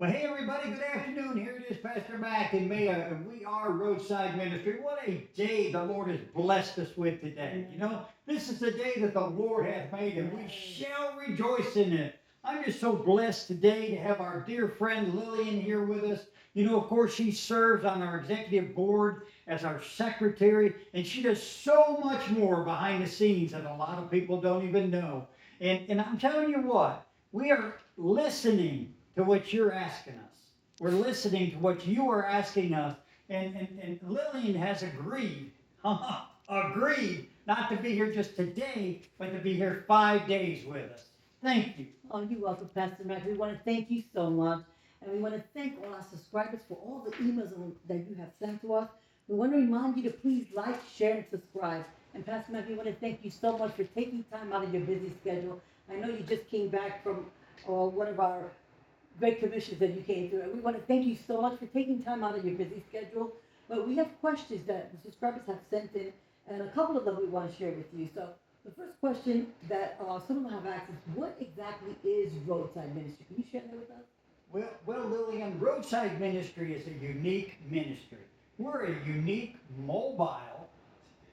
Well, hey everybody, good afternoon. Here it is, Pastor Mac and me. We are Roadside Ministry. What a day the Lord has blessed us with today. You know, this is the day that the Lord hath made, and we shall rejoice in it. I'm just so blessed today to have our dear friend Lillian here with us. You know, of course, she serves on our executive board as our secretary, and she does so much more behind the scenes that a lot of people don't even know. And I'm telling you what, we are listening to what you're asking us. We're listening to what you are asking us. And Lillian has agreed, agreed not to be here just today, but to be here 5 days with us. Thank you. Oh, you're welcome, Pastor Mac. We want to thank you so much. And we want to thank all our subscribers for all the emails that you have sent to us. We want to remind you to please like, share, and subscribe. And Pastor Mac, we want to thank you so much for taking time out of your busy schedule. I know you just came back from one of our great commissions that you came through. And we want to thank you so much for taking time out of your busy schedule. But we have questions that the subscribers have sent in, and a couple of them we want to share with you. So the first question that some of them have asked is, what exactly is Roadside Ministry? Can you share that with us? Well, Lillian, Roadside Ministry is a unique ministry. We're a unique mobile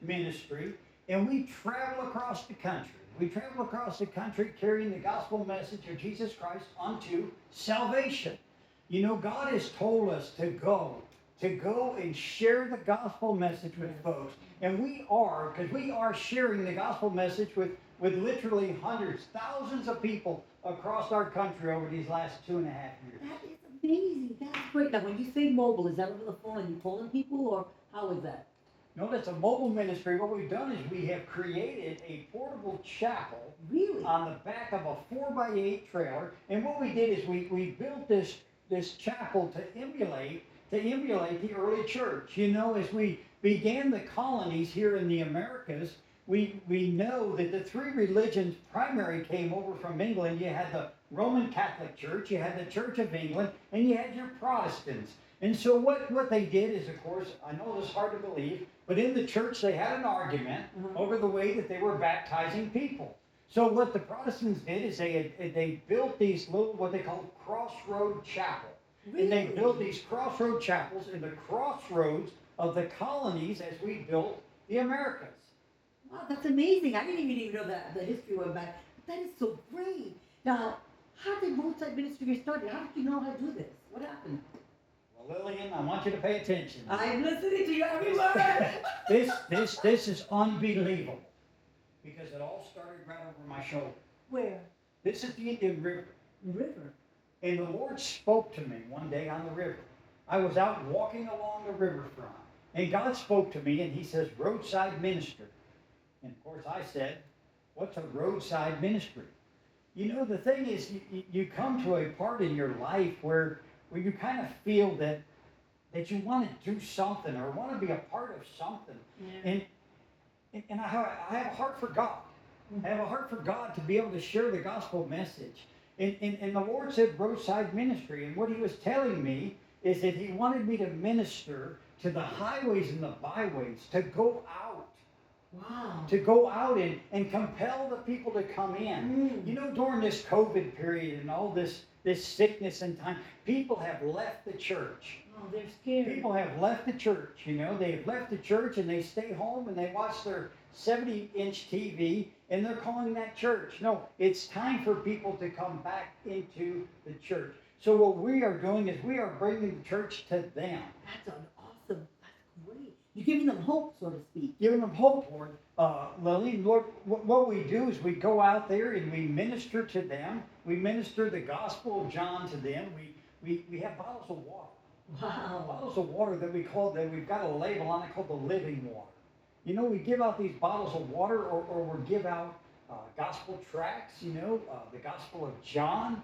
ministry, and we travel across the country. We travel across the country carrying the gospel message of Jesus Christ unto salvation. You know, God has told us to go and share the gospel message with folks. And because we are sharing the gospel message with literally hundreds, thousands of people across our country over these last 2.5 years. That is amazing. That's great. Now, when you say mobile, is that over the phone and you calling people, or how is that? No, that's a mobile ministry. What we've done is we have created a portable chapel Really? on the back of a 4x8 trailer. And what we did is we built this chapel to emulate the early church. You know, as we began the colonies here in the Americas, we know that the three religions primary came over from England. You had the Roman Catholic Church, you had the Church of England, and you had your Protestants. And so what they did is, of course, I know this is hard to believe, but in the church they had an argument over the way that they were baptizing people. So what the Protestants did is they built these little, what they called crossroad chapels. Really? And they built these crossroad chapels in the crossroads of the colonies as we built the Americas. Wow, that's amazing. I didn't even know that the history went back. But that is so great. Now, how did Roadside Ministry get started? How did you know how to do this? What happened? Well, Lillian, I want you to pay attention. I'm listening to you every word. This is unbelievable because it all started right over my shoulder. Where? This is the Indian River. The river. And the Lord spoke to me one day on the river. I was out walking along the riverfront, and God spoke to me, and He says, Roadside Ministry. And of course I said, what's a roadside ministry? You know, the thing is, you come to a part in your life where you kind of feel that you want to do something or want to be a part of something. Yeah. And I have a heart for God. I have a heart for God to be able to share the gospel message. And the Lord said roadside ministry. And what He was telling me is that He wanted me to minister to the highways and the byways, to go out. Wow. To go out and compel the people to come in. You know, during this COVID period and all this sickness and time, people have left the church. Oh, they're scared. People have left the church, you know. They've left the church and they stay home and they watch their 70-inch TV and they're calling that church. No, it's time for people to come back into the church. So what we are doing is we are bringing the church to them. That's awesome. That's great. You're giving them hope, so to speak. Giving them hope, Lord. Lily, Lord, what we do is we go out there and we minister to them. We minister the gospel of John to them. We have bottles of water. Wow. Bottles of water that we've got a label on it called the living water. You know, we give out these bottles of water or we give out gospel tracts, you know, the gospel of John,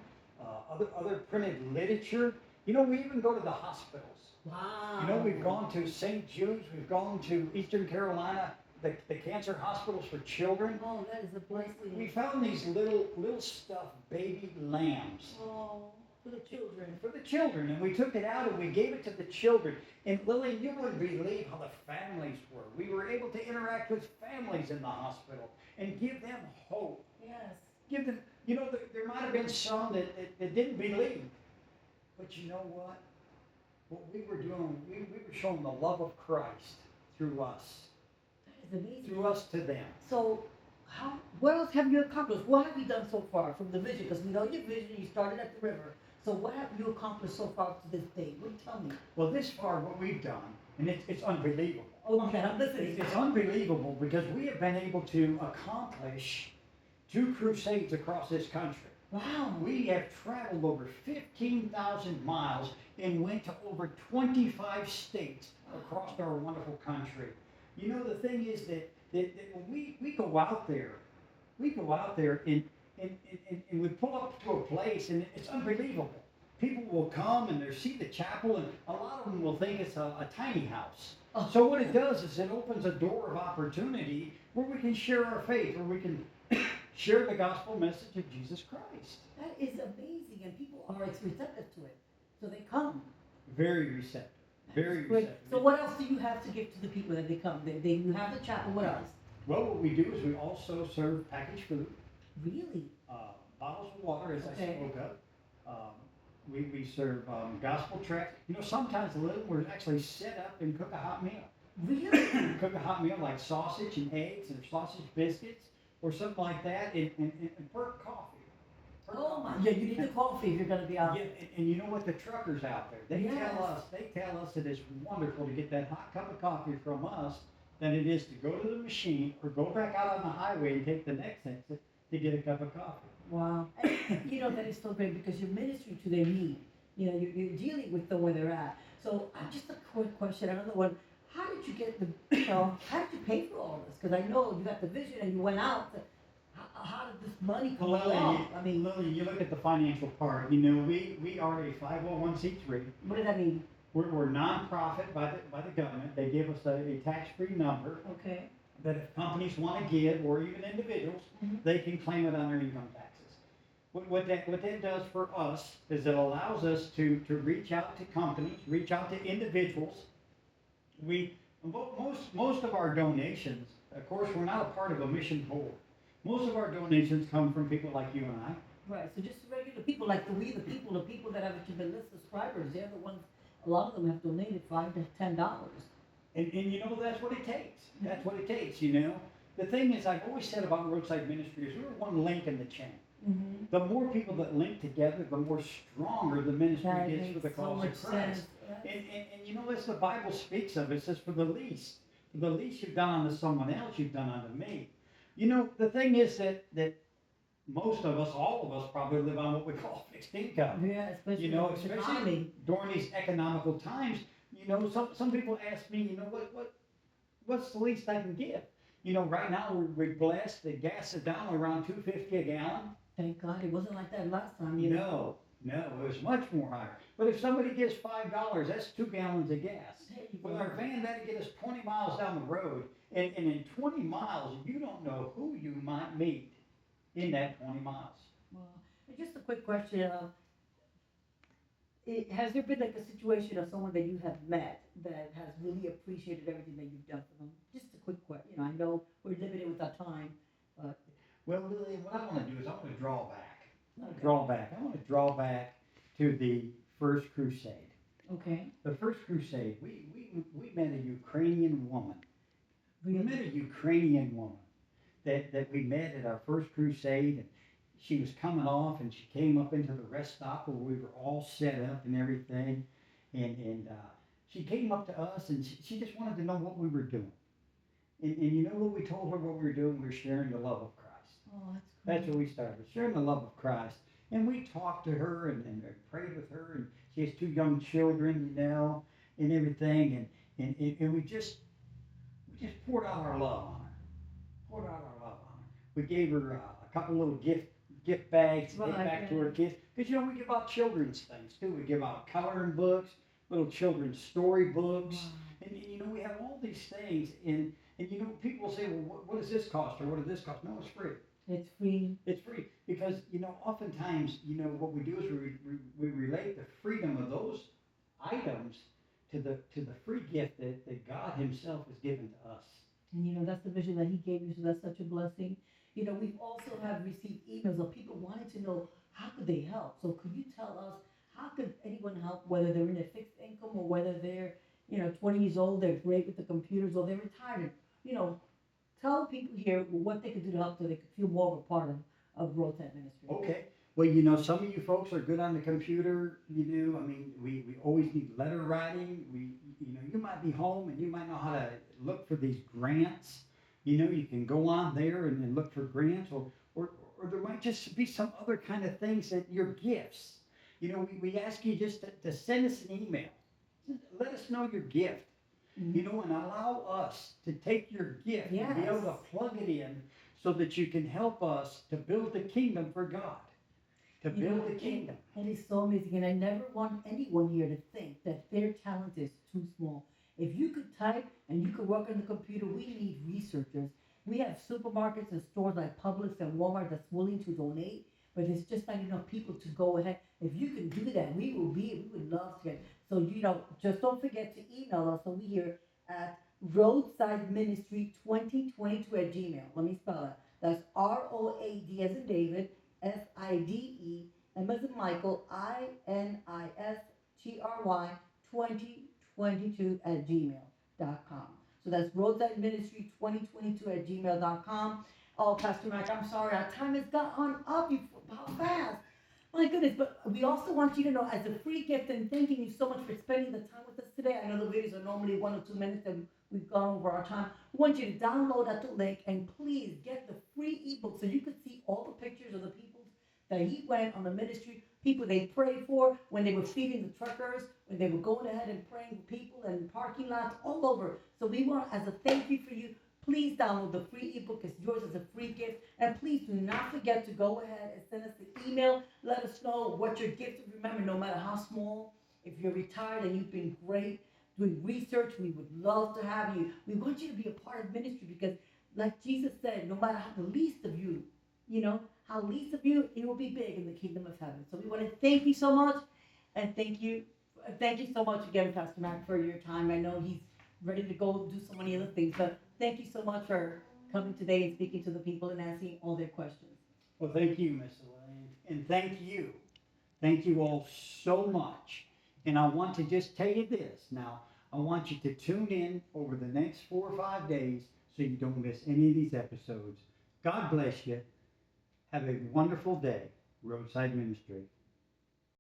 other printed literature. You know, we even go to the hospitals. Wow. You know, we've gone to St. Jude's, we've gone to Eastern Carolina, the cancer hospitals for children. Oh, that is a blessing. We found these little stuffed baby lambs. Oh, for the children. For the children. And we took it out and we gave it to the children. And Lily, you wouldn't believe how the families were. We were able to interact with families in the hospital and give them hope. Yes. Give them, you know, there might have been some that didn't believe. But you know what? What we were doing, we were showing the love of Christ through us, That is amazing. through us to them. So, what else have you accomplished? What have you done so far from the vision? Because we know your vision, you started at the river. So what have you accomplished so far to this day? Tell me. Well, this far, what we've done, and it's unbelievable. Okay, I'm listening. It's unbelievable because we have been able to accomplish 2 crusades across this country. Wow. We have traveled over 15,000 miles and went to over 25 states across our wonderful country. You know, the thing is that when we go out there, and we pull up to a place and it's unbelievable. People will come and they see the chapel and a lot of them will think it's a tiny house. Oh. So what it does is it opens a door of opportunity where we can share our faith, where we can share the gospel message of Jesus Christ. That is amazing, and people are receptive to it, so they come. Very receptive. Very Great. receptive. So what else do you have to give to the people that they come? You have the chapel. What else? Well, what we do is we also serve packaged food, Really? bottles of water, as I Okay. spoke of. We serve gospel tracts. You know, sometimes the little we're actually set up and cook a hot meal. Really? Cook a hot meal like sausage and eggs or sausage biscuits or something like that, and for coffee. For Oh my! coffee. Yeah, you need the coffee if you're gonna be out. Yeah, and you know what? The truckers out there, they Yes. tell us that it's wonderful to get that hot cup of coffee from us than it is to go to the machine or go back out on the highway and take the next exit to get a cup of coffee. Wow. And, you know, that is so great because you're ministering to their need. You know, you're dealing with them where they're at. So, just a quick question, another one. How did you get how did you pay for all this? Because I know you got the vision and you went out. How did this money come along? I mean, Lily, you look at the financial part. You know, we are a 501c3. what does that mean? We're nonprofit by the government. They give us a tax-free number Okay. that if companies want to give, or even individuals, Mhm. they can claim it on their income taxes. What that does for us is it allows us to reach out to companies, reach out to individuals. Most of our donations, of course, we're not a part of a mission board. Most of our donations come from people like you and I. Right. So just regular people like the people that have been list subscribers, they're the ones. A lot of them have donated $5 to $10. And you know, that's what it takes. That's what it takes, you know. The thing is, I've always said about Roadside Ministry is we're one link in the chain. Mm-hmm. The more people that link together, the more stronger the ministry That gets for the makes so cause much of Christ. sense. And you know, as the Bible speaks of, it says, for the least you've done unto someone else, you've done unto me. You know, the thing is that most of us, all of us, probably live on what we call fixed income. Yeah, especially You know, with the especially economy. during these economical times. You know, some people ask me, you know, what's the least I can give? You know, right now we're blessed. The gas is down around $2.50 a gallon. Thank God it wasn't like that last time. You know. No, it was much more higher. But if somebody gives $5, that's 2 gallons of gas. There you With go. our van, that'd get us 20 miles down the road. And in 20 miles, you don't know who you might meet in that 20 miles. Well, and just a quick question. Has there been like a situation of someone that you have met that has really appreciated everything that you've done for them? Just a quick question. You know, I know we're limited with our time, but Well, Lily, what I want to do is I want to draw back. okay. I want to draw back to the first crusade. Okay. The first crusade, we met a Ukrainian woman. We met a Ukrainian woman that we met at our first crusade, and she was coming off, and she came up into the rest stop where we were all set up and everything, and she came up to us, and she just wanted to know what we were doing. And you know what we told her what we were doing? We were sharing the love of Christ. Oh, that's That's where we started, sharing the love of Christ. And we talked to her and prayed with her, and she has 2 young children, you know, and everything, and we just poured out our love on her. We gave her a couple little gift bags to get Right, back to yeah. her kids, because you know we give out children's things too. We give out coloring books, little children's story books, Wow. and you know we have all these things, and you know people say, well, what does this cost or what does this cost? No, it's free. It's free. It's free because, you know, oftentimes, you know, what we do is we relate the freedom of those items to the free gift that God Himself has given to us. And you know, that's the vision that He gave you, so that's such a blessing. You know, we've also have received emails of people wanting to know how could they help. So could you tell us how could anyone help, whether they're in a fixed income or whether they're, 20 years old, they're great with the computers, or they're retired. You know, tell people here what they could do to help so they could feel more of a part of Roadside Ministry. Okay. Well, some of you folks are good on the computer. I mean, we always need letter writing. You might be home and you might know how to look for these grants. You can go on there and look for grants, or there might just be some other kind of things that your gifts. We ask you just to send us an email. Let us know your gift. Mhm. And allow us to take your gift and be able to Yes. plug it in so that you can help us to build the kingdom for God. To build the kingdom. It is so amazing, and I never want anyone here to think that their talent is too small. If you could type and you could work on the computer, we need researchers. We have supermarkets and stores like Publix and Walmart that's willing to donate, but there's just not enough people to go ahead. If you can do that, we would love to get. So just don't forget to email us. So we here at Roadside Ministry 2022 at Gmail. Let me spell it. That's ROAD as in David. FIDE, M as in Michael, INISTRY 2022 at gmail.com. So that's Roadside Ministry 2022 at gmail.com. Oh, Pastor Mike, I'm sorry, our time has gone up. How fast? My goodness, but we also want you to know, as a free gift, and thanking you so much for spending the time with us today. I know the videos are normally 1 or 2 minutes, and we've gone over our time. We want you to download at the link, and please get the free ebook so you can see all the pictures of the people that he went on the ministry, people they prayed for when they were feeding the truckers, when they were going ahead and praying for people in parking lots all over. So we want, as a thank you for you, please download the free ebook. It's yours as a free gift. And please do not forget to go ahead and send us the email. Let us know what your gift is. Remember, no matter how small, if you're retired and you've been great doing research, we would love to have you. We want you to be a part of ministry because, like Jesus said, no matter how the least of you, how least of you, it will be big in the kingdom of heaven. So we want to thank you so much. And thank you so much again, Pastor Mac, for your time. I know he's ready to go do so many other things, but thank you so much for coming today and speaking to the people and answering all their questions. Well, thank you, Miss Elaine. And thank you. Thank you all so much. And I want to just tell you this. Now, I want you to tune in over the next 4 or 5 days so you don't miss any of these episodes. God bless you. Have a wonderful day, Roadside Ministry.